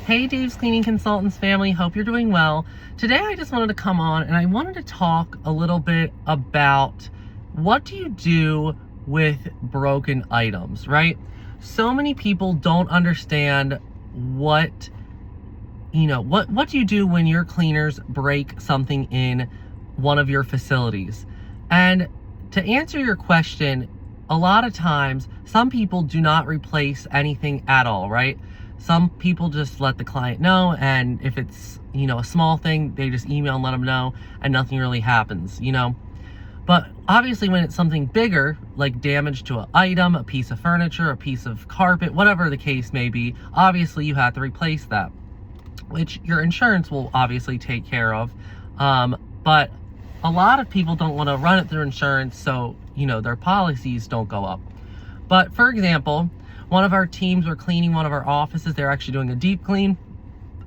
Hey Dave's Cleaning Consultants family, hope you're doing well. Today I just wanted to come on and I wanted to talk a little bit about what do you do with broken items, right? So many people don't understand what do you do when your cleaners break something in one of your facilities. And to answer your question, a lot of times some people do not replace anything at all, right? Some people just let the client know, and if it's, a small thing, they just email and let them know, and nothing really happens, But obviously when it's something bigger, like damage to an item, a piece of furniture, a piece of carpet, whatever the case may be, obviously you have to replace that, which your insurance will obviously take care of. But a lot of people don't want to run it through insurance, so, their policies don't go up. But for example, one of our teams were cleaning one of our offices. They're actually doing a deep clean.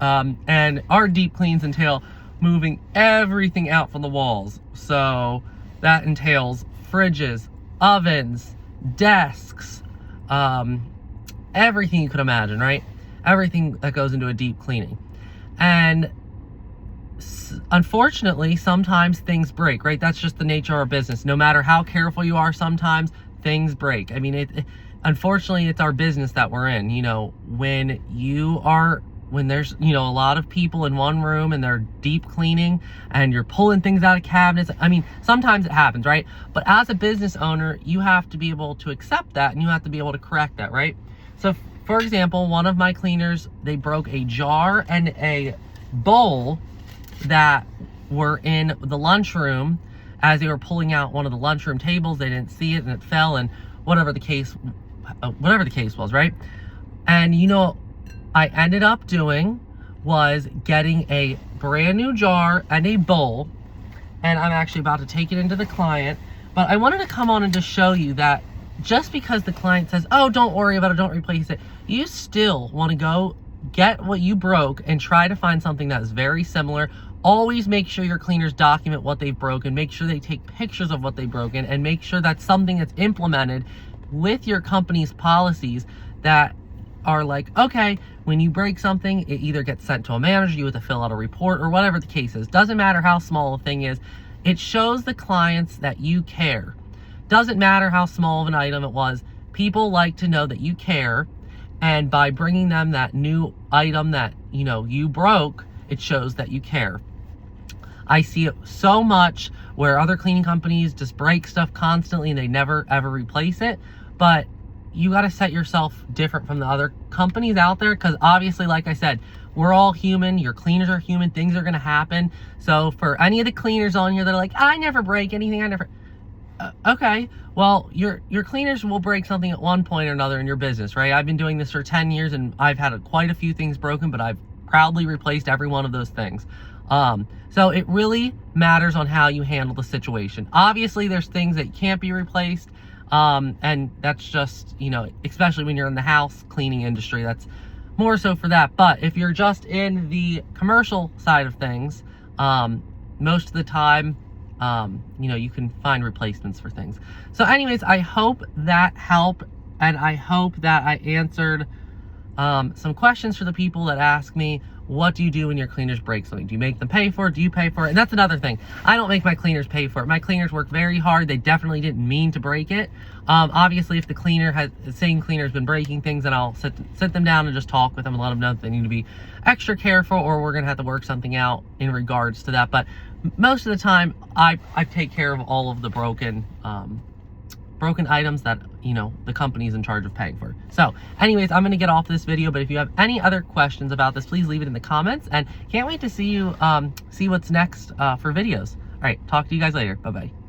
And our deep cleans entail moving everything out from the walls. So that entails fridges, ovens, desks, everything you could imagine, right? Everything that goes into a deep cleaning. And unfortunately, sometimes things break, right? That's just the nature of our business. No matter how careful you are, sometimes things break. I mean, unfortunately, it's our business that we're in. When there's, a lot of people in one room and they're deep cleaning and you're pulling things out of cabinets. I mean, sometimes it happens, right? But as a business owner, you have to be able to accept that and you have to be able to correct that, right? So, for example, one of my cleaners, they broke a jar and a bowl that were in the lunchroom. As they were pulling out one of the lunchroom tables, they didn't see it and it fell, and whatever the case was, right? And I ended up doing was getting a brand new jar and a bowl, and I'm actually about to take it into the client. But I wanted to come on and just show you that just because the client says, oh, don't worry about it, don't replace it, you still want to go get what you broke and try to find something that is very similar. Always make sure your cleaners document what they've broken, make sure they take pictures of what they've broken, and make sure that's something that's implemented with your company's policies that are like, okay, when you break something, it either gets sent to a manager, you have to fill out a report, or whatever the case is. Doesn't matter how small a thing is. It shows the clients that you care. Doesn't matter how small of an item it was. People like to know that you care, and by bringing them that new item that, you broke, it shows that you care. I see it so much where other cleaning companies just break stuff constantly and they never ever replace it. But you got to set yourself different from the other companies out there, because obviously, like I said, we're all human. Your cleaners are human. Things are going to happen. So for any of the cleaners on here that are like, I never break anything, okay, well, your cleaners will break something at one point or another in your business, right? I've been doing this for 10 years and I've had quite a few things broken, but I've proudly replaced every one of those things. So it really matters on how you handle the situation. Obviously, there's things that can't be replaced, and that's just, especially when you're in the house cleaning industry, that's more so for that. But if you're just in the commercial side of things, most of the time, you can find replacements for things. So anyways, I hope that helped, and I hope that I answered some questions for the people that ask me, what do you do when your cleaners break something? Do you make them pay for it? Do you pay for it? And that's another thing. I don't make my cleaners pay for it. My cleaners work very hard. They definitely didn't mean to break it. Obviously, if the same cleaner has been breaking things, then I'll sit them down and just talk with them and let them know that they need to be extra careful, or we're going to have to work something out in regards to that. But most of the time, I take care of all of the broken items that, the company's in charge of paying for. So anyways, I'm going to get off this video, but if you have any other questions about this, please leave it in the comments, and can't wait to see you, see what's next for videos. All right, talk to you guys later. Bye-bye.